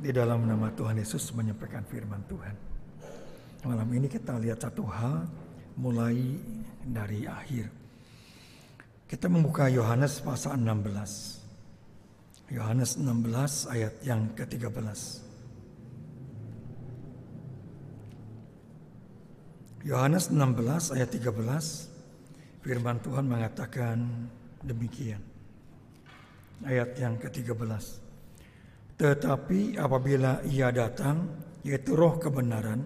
Di dalam nama Tuhan Yesus menyampaikan firman Tuhan. Malam ini kita lihat satu hal mulai dari akhir. Kita membuka Yohanes pasal 16. Yohanes 16 ayat yang ke-13. Yohanes 16 ayat 13. Firman Tuhan mengatakan demikian. Ayat yang ke-13. Tetapi apabila ia datang, yaitu Roh kebenaran,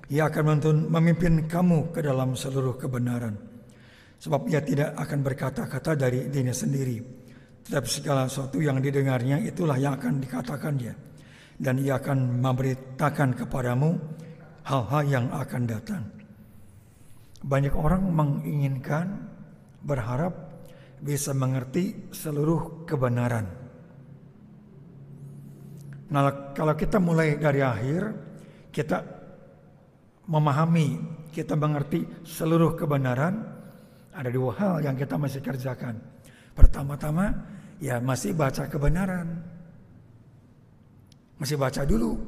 ia akan memimpin kamu ke dalam seluruh kebenaran. Sebab ia tidak akan berkata-kata dari dirinya sendiri, tetapi segala sesuatu yang didengarnya itulah yang akan dikatakan dia. Dan ia akan memberitakan kepadamu hal-hal yang akan datang. Banyak orang menginginkan, berharap bisa mengerti seluruh kebenaran. Nah, kalau kita mulai dari akhir, kita memahami, kita mengerti seluruh kebenaran, ada dua hal yang kita masih kerjakan. Pertama-tama, ya masih baca kebenaran. Masih baca dulu.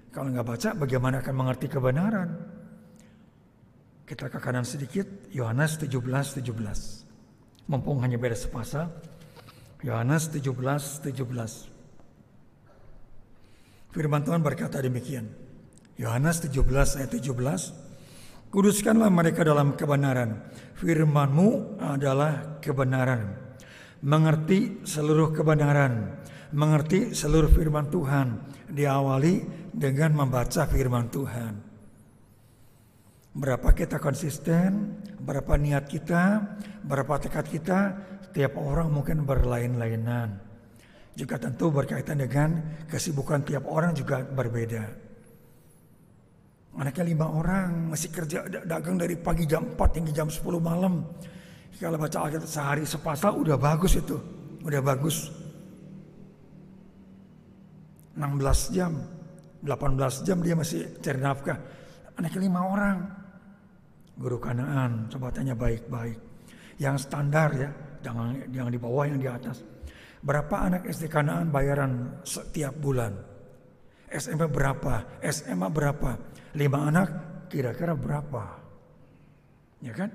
Kalau nggak baca, bagaimana akan mengerti kebenaran? Kita ke kanan sedikit, Yohanes 17:17. Mumpung hanya beda sepasal, Yohanes 17:17. Firman Tuhan berkata demikian. Yohanes 17 ayat 17. Kuduskanlah mereka dalam kebenaran. Firman-Mu adalah kebenaran. Mengerti seluruh kebenaran. Mengerti seluruh firman Tuhan. Diawali dengan membaca firman Tuhan. Berapa kita konsisten, berapa niat kita, berapa tekad kita, tiap orang mungkin berlain-lainan. Juga tentu berkaitan dengan kesibukan tiap orang juga berbeda. Anaknya 5 orang masih kerja dagang dari pagi jam 4 hingga jam 10 malam. Kalau baca Alkitab sehari sepasal udah bagus itu. Udah bagus. 16 jam, 18 jam dia masih cari nafkah. Anaknya 5 orang. Guru Kanaan, coba tanya baik-baik. Yang standar ya, jangan di bawah, yang di atas. Berapa anak SD Kanaan bayaran setiap bulan? SMA berapa? SMA berapa? 5 anak kira-kira berapa? Ya kan?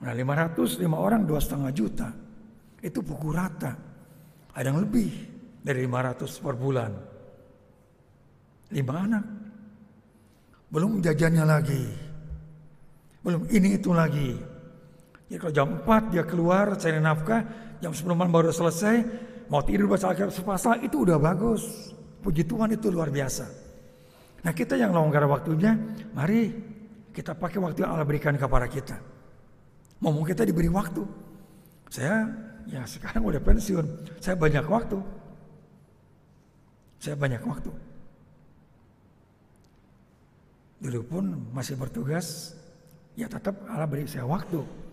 Nah 500, 5 orang 2,5 juta. Itu pukul rata. Ada yang lebih dari 500 per bulan. 5 anak. Belum jajannya lagi. Belum ini itu lagi. Jadi kalau jam 4 dia keluar cari nafkah, jam 10 malam baru selesai, mau tidur baca Alkitab sepasal, itu udah bagus. Puji Tuhan, itu luar biasa. Nah kita yang longgar waktunya, mari kita pakai waktu yang Allah berikan kepada kita. Mau kita diberi waktu. Saya ya sekarang udah pensiun, saya banyak waktu. Dulu pun masih bertugas, ya tetap Allah beri saya waktu.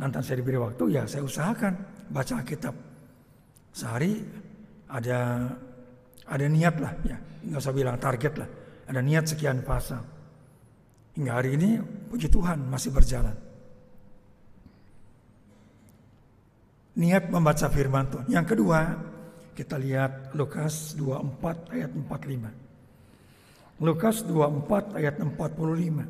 Nanti saya diberi waktu, ya saya usahakan baca Alkitab. Sehari ada niat lah, ya nggak usah bilang target lah. Ada niat sekian pasal. Hingga hari ini puji Tuhan masih berjalan. Niat membaca firman Tuhan. Yang kedua, kita lihat Lukas 24 ayat 45. Lukas 24 ayat 45.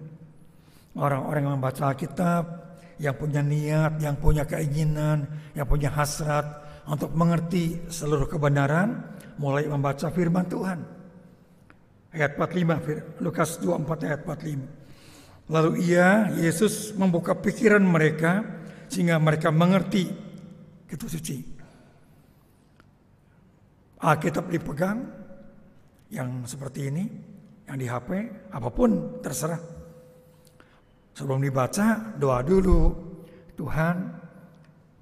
Orang-orang yang membaca Alkitab, yang punya niat, yang punya keinginan, yang punya hasrat untuk mengerti seluruh kebenaran, mulai membaca firman Tuhan. Ayat 45, Lukas 24 ayat 45. Lalu Yesus membuka pikiran mereka sehingga mereka mengerti kitab suci. Alkitab dipegang, yang seperti ini, yang di HP, apapun terserah. Sebelum dibaca, doa dulu. Tuhan,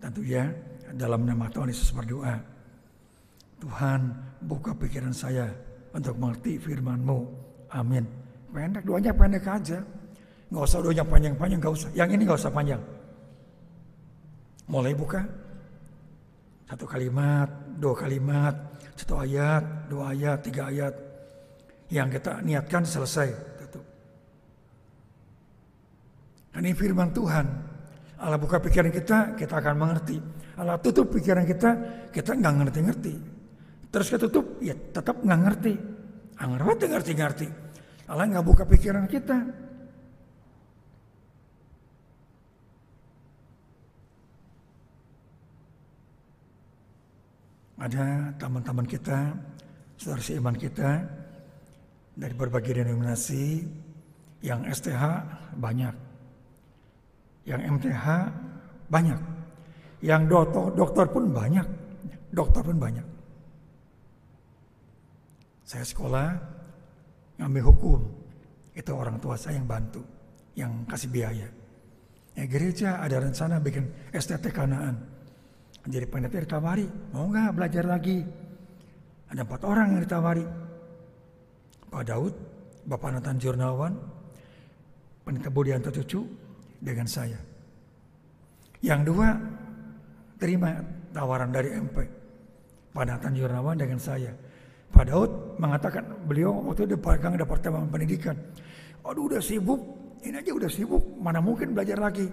tentu ya, dalam nama Tuhan Yesus berdoa. Tuhan, buka pikiran saya untuk mengerti firman-Mu. Amin. Pendek, doanya pendek aja. Nggak usah doanya panjang-panjang, nggak usah. Yang ini nggak usah panjang. Mulai buka. 1 kalimat, 2 kalimat, 1 ayat, 2 ayat, 3 ayat. Yang kita niatkan selesai. Ini firman Tuhan. Allah buka pikiran kita, kita akan mengerti. Allah tutup pikiran kita, kita nggak ngerti-ngerti. Terus ketutup, ya tetap nggak ngerti. Ngerti. Allah nggak buka pikiran kita. Ada teman-teman kita, saudara seiman kita dari berbagai denominasi, yang STH banyak, yang MTH banyak, yang dokter pun banyak, Saya sekolah ngambil hukum, itu orang tua saya yang bantu, yang kasih biaya. Ya, gereja ada rencana bikin STT Kanaan. Jadi panitia ditawari, mau nggak belajar lagi? Ada 4 orang yang ditawari. Pak Daud, Bapak Nathan Jurnawan, Pendeta Budianto Cucu, dengan saya. Yang 2 terima tawaran dari MP. Pak Nathan Jurnawan dengan saya. Pak Daud mengatakan, beliau waktu itu pegang Departemen Pendidikan. Aduh udah sibuk, ini aja udah sibuk, mana mungkin belajar lagi.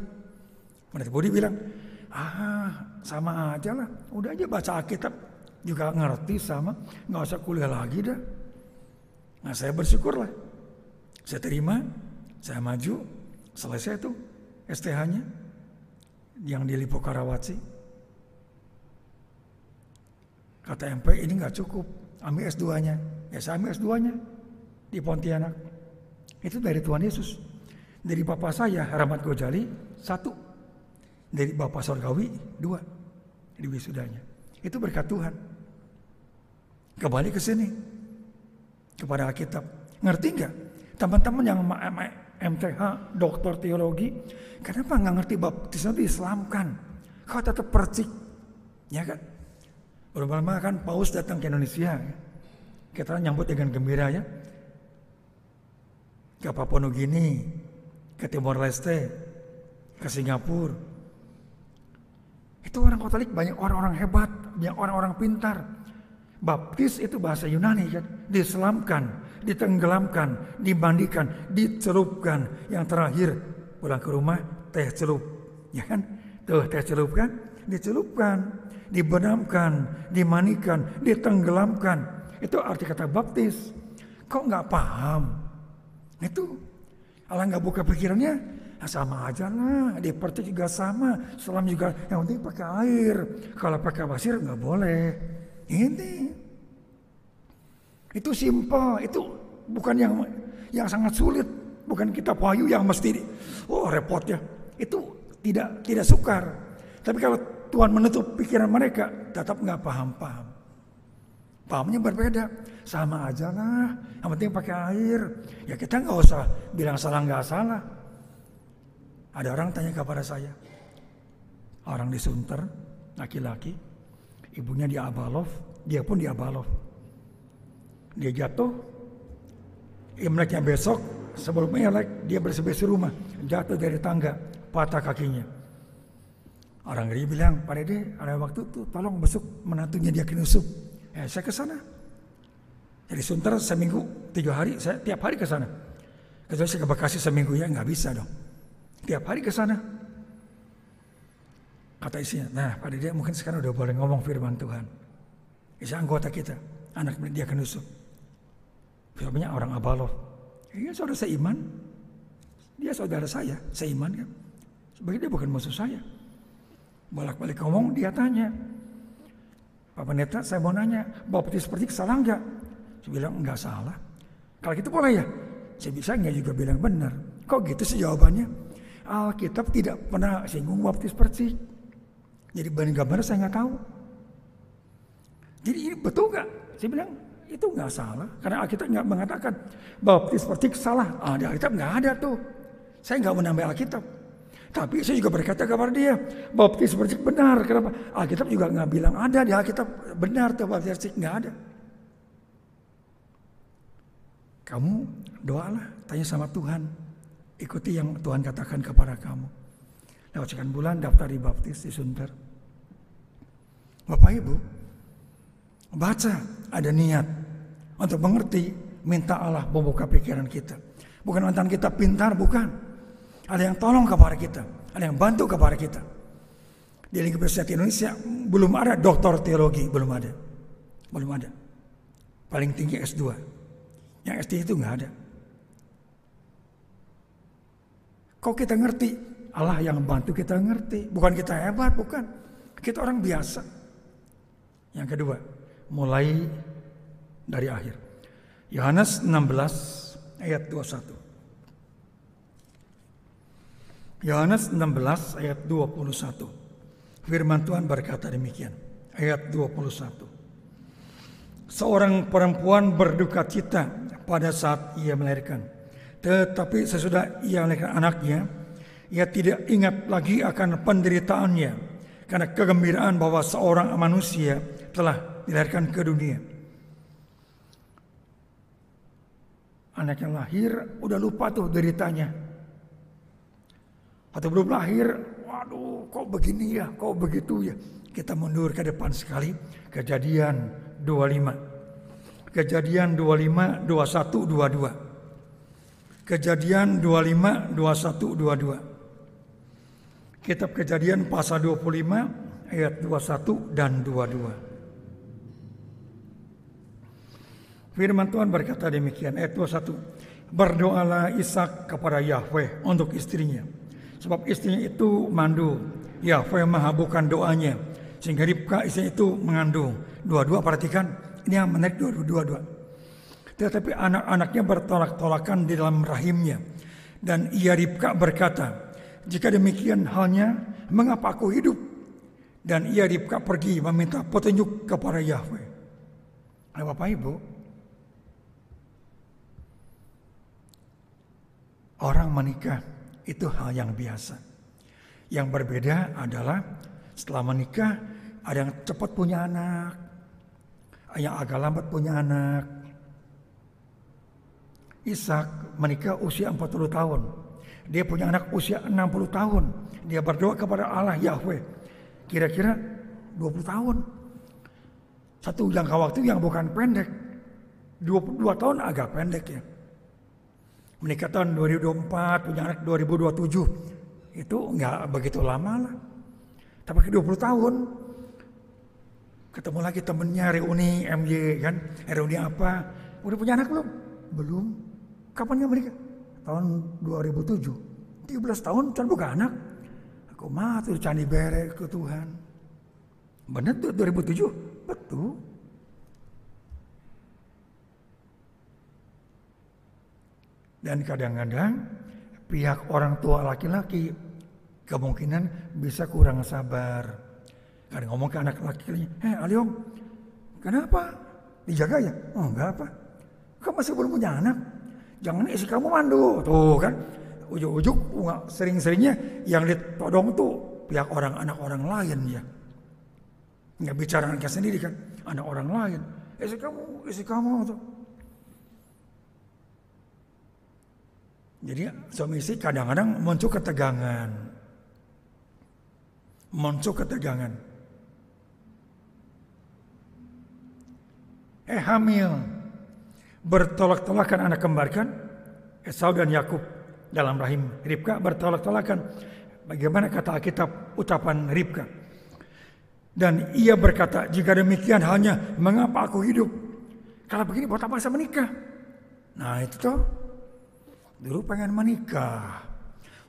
Pendeta Budi bilang, sama aja lah, udah aja baca Alkitab juga ngerti sama, nggak usah kuliah lagi dah. Nah saya bersyukur lah, saya terima, saya maju, selesai tuh STH-nya yang di Lipo Karawaci. Kata MP ini nggak cukup, ambil S2-nya. Ya saya ambil S2-nya di Pontianak. Itu dari Tuhan Yesus. Dari Bapak saya Rahmat Gojali 1. Dari Bapak Sorgawi 2 di wisudanya. Itu berkat Tuhan. Kembali ke sini kepada Alkitab. Ngerti nggak? Teman-teman yang MTH, doktor teologi, kenapa nggak ngerti baptisan diislamkan? Kau tetap percik, ya kan? Belum lama kan Paus datang ke Indonesia, ya? Kita nyambut dengan gembira ya. Ke Papua Nugini, ke Timor Leste, ke Singapura. Itu orang Katolik banyak orang-orang hebat, banyak orang-orang pintar. Baptis itu bahasa Yunani kan, diselamkan, ditenggelamkan, dimandikan, dicelupkan. Yang terakhir pulang ke rumah teh celup, ya kan? Tuh teh celup kan, dicelupkan, dibenamkan, dimandikan, ditenggelamkan. Itu arti kata baptis. Kok nggak paham? Itu Allah nggak buka pikirannya. Sama aja lah, di percik juga sama, selam juga, yang penting pakai air. Kalau pakai pasir nggak boleh. Ini itu simpel, itu bukan yang sangat sulit, bukan kita payu yang mesti repot ya. Itu tidak sukar. Tapi kalau Tuhan menutup pikiran mereka, tetap nggak paham. Pahamnya berbeda, sama aja lah. Yang penting pakai air. Ya kita nggak usah bilang salah nggak salah. Ada orang tanya kepada saya, orang di Sunter, laki-laki, ibunya di Abalov, dia pun di Abalov. Dia jatuh, Imleknya besok, sebelum Imlek dia bersih-bersih rumah, jatuh dari tangga, patah kakinya. Orang dia bilang, Pak Dede, ada waktu tuh tolong besok menantunya dia kenusuk. Saya ke sana. Jadi Sunter seminggu 3 hari, saya tiap hari ke sana. Kecuali saya ke Bekasi seminggu ya nggak bisa dong. Tiap hari ke sana. Kata isinya, nah Pak Dede mungkin sekarang udah boleh ngomong firman Tuhan. Isi anggota kita, anak dia kenusuk. Firmannya orang Abalov. Iya saudara seiman. Dia saudara saya, seiman kan. Sebagai dia bukan musuh saya. Bolak-balik ngomong, dia tanya, Pak Pendeta saya mau nanya, baptis seperti salah enggak? Saya bilang enggak salah. Kalau gitu boleh ya? Saya bisa enggak juga bilang benar. Kok gitu sih jawabannya? Alkitab tidak pernah singgung baptis percik. Jadi banding gambar saya nggak tahu. Jadi ini betul nggak? Saya bilang itu nggak salah. Karena Alkitab nggak mengatakan baptis percik salah. Di Alkitab nggak ada tuh. Saya nggak menambah Alkitab. Tapi saya juga berkata kepada dia, baptis percik benar. Kenapa? Alkitab juga nggak bilang ada di Alkitab benar tuh baptis percik, nggak ada. Kamu doalah, tanya sama Tuhan. Ikuti yang Tuhan katakan kepada kamu. Lewat sekian bulan daftar di baptis di Sunter. Bapak Ibu, baca ada niat untuk mengerti, minta Allah membuka pikiran kita. Bukan lantaran kita pintar, bukan. Ada yang tolong kepada kita, ada yang bantu kepada kita. Di lingkup Universitas Indonesia belum ada doktor teologi, belum ada. Belum ada. Paling tinggi S2. Yang S3 itu nggak ada. Kok kita ngerti? Allah yang bantu kita ngerti. Bukan kita hebat, bukan. Kita orang biasa. Yang kedua, mulai dari akhir. Yohanes 16 ayat 21. Yohanes 16 ayat 21. Firman Tuhan berkata demikian. Ayat 21. Seorang perempuan berduka cita pada saat ia melahirkan. Tetapi sesudah ia melahirkan anaknya, ia tidak ingat lagi akan penderitaannya, karena kegembiraan bahwa seorang manusia telah dilahirkan ke dunia. Anaknya lahir, udah lupa tuh deritanya. Atau belum lahir, waduh kok begini ya, kok begitu ya. Kita mundur ke depan sekali, Kejadian 25. Kejadian 25, 21, 22. Kejadian 25, 21, 22. Kitab Kejadian pasal 25 ayat 21 dan 22. Firman Tuhan berkata demikian, ayat 21. Berdoalah Ishak kepada Yahweh untuk istrinya, sebab istrinya itu mandul. Yahweh mengabulkan doanya, sehingga Ribka istrinya itu mengandung. Dua-dua, perhatikan, ini yang menarik dua-dua. Tetapi anak-anaknya bertolak-tolakan di dalam rahimnya. Dan ia Ribka berkata, jika demikian halnya, mengapa aku hidup? Dan ia Ribka pergi meminta petunjuk kepada Yahweh. Bapak Ibu, orang menikah itu hal yang biasa. Yang berbeda adalah setelah menikah ada yang cepat punya anak, yang agak lambat punya anak. Ishak menikah usia 40 tahun. Dia punya anak usia 60 tahun. Dia berdoa kepada Allah Yahweh. Kira-kira 20 tahun. Satu jangka waktu yang bukan pendek. 22 tahun agak pendek ya. Menikah tahun 2024, punya anak 2027. Itu nggak begitu lama lah. Tapi 20 tahun. Ketemu lagi temennya, reuni MY kan. Reuni apa? Udah punya anak belum? Belum. Kapan dia menikah? Tahun 2007. 13 tahun kan bukan anak. Aku mah tuh candi bere ke Tuhan. Benar tuh 2007? Betul. Dan kadang-kadang pihak orang tua laki-laki kemungkinan bisa kurang sabar. Kadang ngomong ke anak laki-lakinya, Aliong, kenapa? Dijaga ya? Oh enggak apa. Kamu masih belum punya anak? Jangan isi kamu mandu. Tuh kan, ujuk-ujuk sering-seringnya yang ditodong tuh pihak anak orang lain ya. Nggak bicara anaknya sendiri kan, anak orang lain. Isi kamu tuh. Jadi suami istri kadang-kadang muncul ketegangan. Hamil. Bertolak-tolakan anak kembar kan? Esau dan Yakub dalam rahim Ribka bertolak-tolakan. Bagaimana kata Alkitab ucapan Ribka? Dan ia berkata, jika demikian halnya, mengapa aku hidup? Kalau begini buat apa saya menikah? Nah itu tuh. Dulu pengen menikah.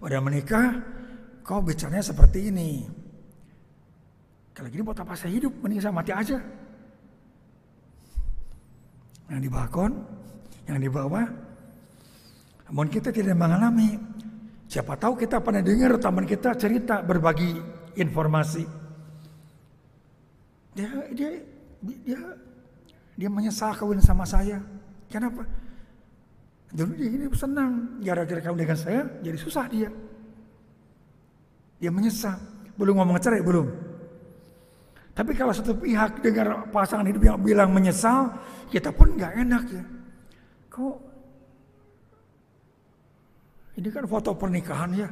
Udah menikah, kau bicaranya seperti ini. Kalau gini buat apa saya hidup? Mending saya mati aja. Yang di balkon, yang di bawah. Namun kita tidak mengalami. Siapa tahu kita pernah dengar teman kita cerita, berbagi informasi. Dia menyesal kawin sama saya. Kenapa? Dulu dia hidup senang, gara-gara kawin dengan saya jadi susah dia. Dia menyesal. Belum ngomong cerai, belum. Tapi kalau satu pihak dengar pasangan hidup yang bilang menyesal, kita pun nggak enak ya. Kok ini kan foto pernikahan ya,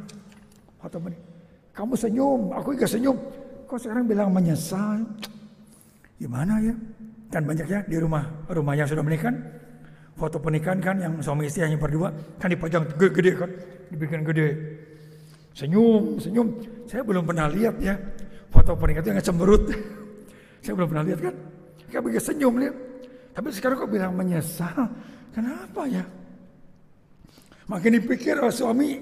kamu senyum, aku juga senyum. Kok sekarang bilang menyesal? Gimana ya? Kan banyak ya di rumah yang sudah menikah, foto pernikahan kan yang suami istri hanya berdua, kan dipajang gede kan, dibikin gede. Senyum. Saya belum pernah lihat ya foto pernikahan yang cemberut. Saya belum pernah lihat kan. Kayak begitu senyum dia. Tapi sekarang kok bilang menyesal? Kenapa ya? Makin dipikir oleh suami,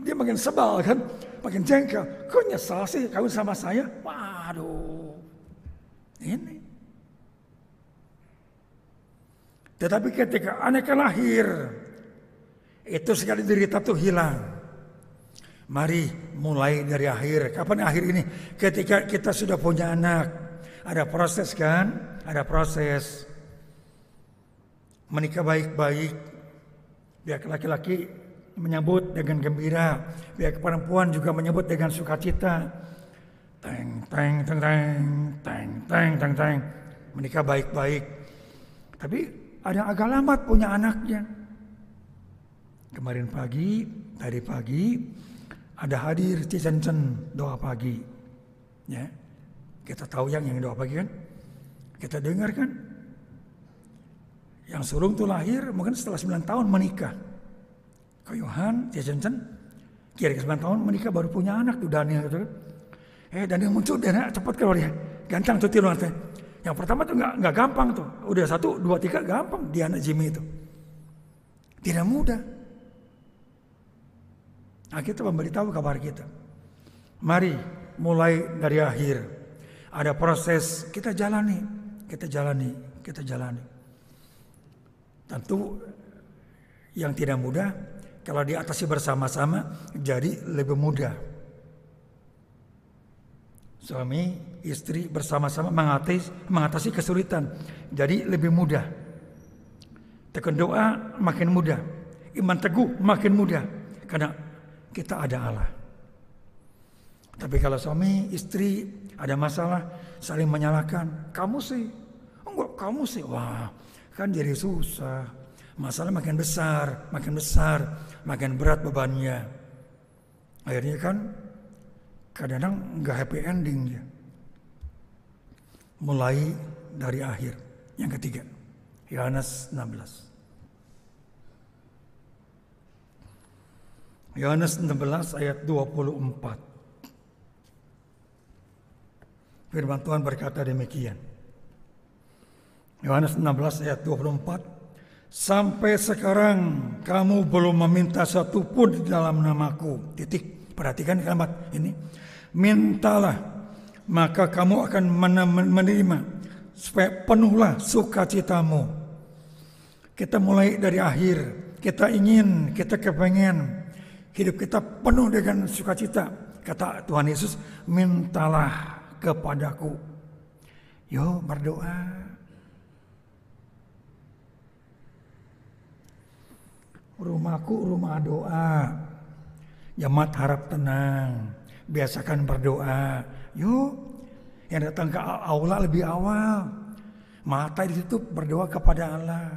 dia makin sebal kan, makin jengkel. Kok nyesal sih kawin sama saya? Waduh, ini. Tetapi ketika anaknya lahir, itu sekali derita tuh hilang. Mari mulai dari akhir. Kapan akhir ini? Ketika kita sudah punya anak. Ada proses kan? Ada proses. Menikah baik-baik. Biar laki-laki menyambut dengan gembira. Biar perempuan juga menyambut dengan sukacita. Teng, teng, teng, teng, teng, teng, teng, teng. Menikah baik-baik. Tapi ada yang agak lambat punya anaknya. Kemarin pagi, tadi pagi, ada hadir Cicencen doa pagi. Ya, kita tahu yang doa pagi kan? Kita dengar kan? Yang sulung tuh lahir mungkin setelah 9 tahun menikah. Yohan, Cicencen, kira-kira 9 tahun menikah baru punya anak tuh Daniel gitu kan? Daniel muncul dia cepat keluar ya, ganteng tuh tilu nanti. Yang pertama tuh nggak gampang tuh, udah 1, 2, 3 gampang dia anak Jimmy itu. Tidak mudah. Nah, kita memberitahu kabar kita. Mari mulai dari akhir. Ada proses kita jalani. Tentu yang tidak mudah, kalau diatasi bersama-sama jadi lebih mudah. Suami, istri bersama-sama mengatasi kesulitan, jadi lebih mudah. Tekun doa makin mudah, iman teguh makin mudah, karena kita ada Allah. Tapi kalau suami, istri ada masalah, saling menyalahkan. Kamu sih, enggak kamu sih. Wah, kan jadi susah. Masalah makin besar, makin berat bebannya. Akhirnya kan kadang-kadang enggak happy ending ya. Mulai dari akhir. Yang ketiga, Yohanes 16. Yohanes 16 ayat 24. Firman Tuhan berkata demikian. Yohanes 16 ayat 24. Sampai sekarang kamu belum meminta satu pun di dalam namaku. Titik. Perhatikan kalimat ini. Mintalah, maka kamu akan menerima. Supaya penuhlah sukacitamu. Kita mulai dari akhir. Kita ingin, kita kepengen. Hidup kita penuh dengan sukacita. Kata Tuhan Yesus, mintalah kepadaku. Yo, berdoa. Rumahku rumah doa. Jemaat harap tenang. Biasakan berdoa. Yo, yang datang ke aula lebih awal. Mata ditutup berdoa kepada Allah.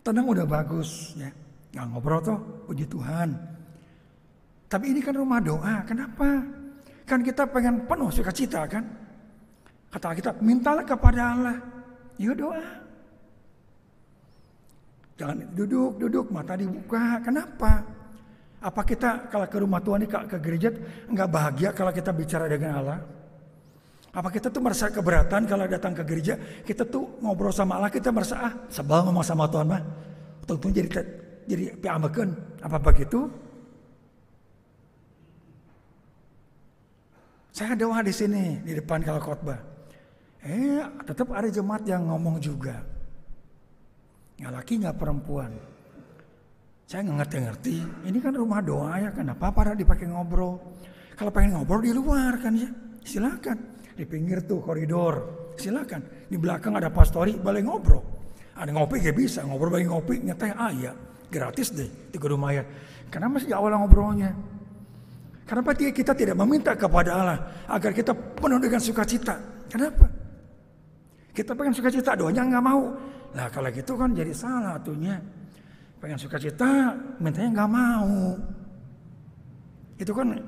Tenang udah bagus ya. Nggak ngobrol tuh, puji Tuhan. Tapi ini kan rumah doa, kenapa? Kan kita pengen penuh sukacita kan? Kata kita, mintalah kepada Allah. Yuk doa. Jangan duduk, mata dibuka. Kenapa? Apa kita kalau ke rumah Tuhan, ke gereja, nggak bahagia kalau kita bicara dengan Allah? Apa kita tuh merasa keberatan kalau datang ke gereja, kita tuh ngobrol sama Allah, kita merasa sebel ngomong sama Tuhan mah. Tentu jadi piambekeun. Apa begitu? Saya doa di sini di depan kalau khotbah. Tetap ada jemaat yang ngomong juga. Nggak laki nggak perempuan. Saya nggak ngerti-ngerti. Ini kan rumah doa ya, kenapa pada dipakai ngobrol? Kalau pengen ngobrol di luar kan ya, silakan. Di pinggir tuh koridor, silakan. Di belakang ada pastori, boleh ngobrol. Ada ngopi gak bisa, ngobrol bagi ngopi, ngeteh ya, gratis deh di rumah ya. Karena masih awal ngobrolnya. Kenapa kita tidak meminta kepada Allah agar kita penuh dengan sukacita? Kenapa? Kita pengen sukacita, doanya nggak mau. Nah kalau gitu kan jadi salah atunya. Pengen sukacita, mintanya nggak mau. Itu kan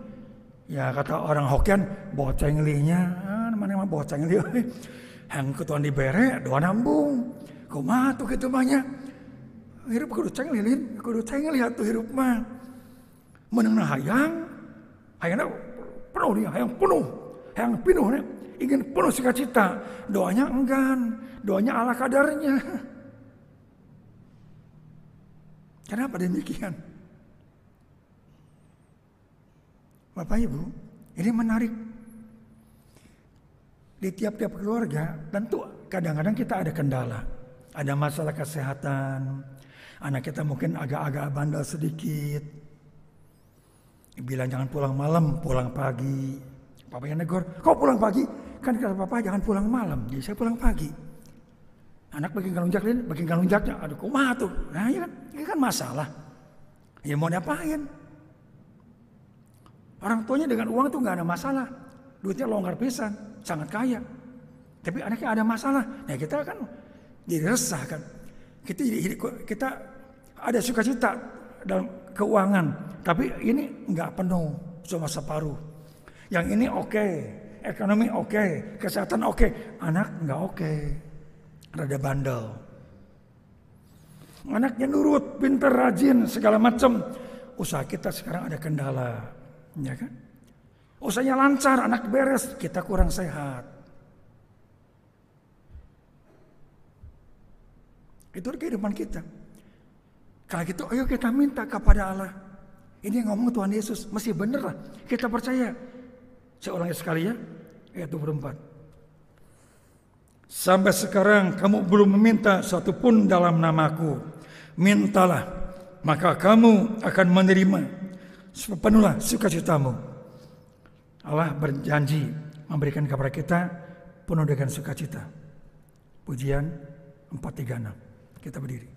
ya kata orang Hokkien, boceng lihnya, mana boceng lih. Hang ketuan dibere, doa nambung. Kumaha tuh gitu banyak. Hirup kudu cenglilin, kudu cenglih atuh hirup mah. Menengna hayang penuh dia, hayang penuh. yang penuh, ingin penuh sukacita. Doanya enggan, doanya ala kadarnya. Kenapa demikian? Bapak Ibu, ini menarik. Di tiap-tiap keluarga tentu kadang-kadang kita ada kendala. Ada masalah kesehatan, anak kita mungkin agak-agak bandel sedikit. Bilang jangan pulang malam, pulang pagi. Papanya negor, kok pulang pagi? Kan kata papa jangan pulang malam, jadi saya pulang pagi. Anak bikin galunjaknya, aduh kumaha tuh. Nah ya kan, ini kan masalah. Ya mau diapain? Orang tuanya dengan uang tuh nggak ada masalah. Duitnya longgar pisan, sangat kaya. Tapi anaknya ada masalah. Nah kita kan jadi resah kan. Kita ada sukacita dalam keuangan. Tapi ini nggak penuh, cuma separuh. Yang ini oke, ekonomi oke, kesehatan oke. Anak nggak oke, rada bandel. Anaknya nurut, pintar, rajin, segala macam. Usaha kita sekarang ada kendala. Ya kan? Usahanya lancar, anak beres, kita kurang sehat. Itu kehidupan kita. Kalau gitu, ayo kita minta kepada Allah. Ini yang ngomong Tuhan Yesus, masih bener lah. Kita percaya. Saya ulangi sekali ya, ayat 24. Sampai sekarang kamu belum meminta satupun dalam namaku. Mintalah, maka kamu akan menerima sepenuhnya sukacitamu. Allah berjanji memberikan kepada kita penuh dengan sukacita. Pujian 436. Kita berdiri.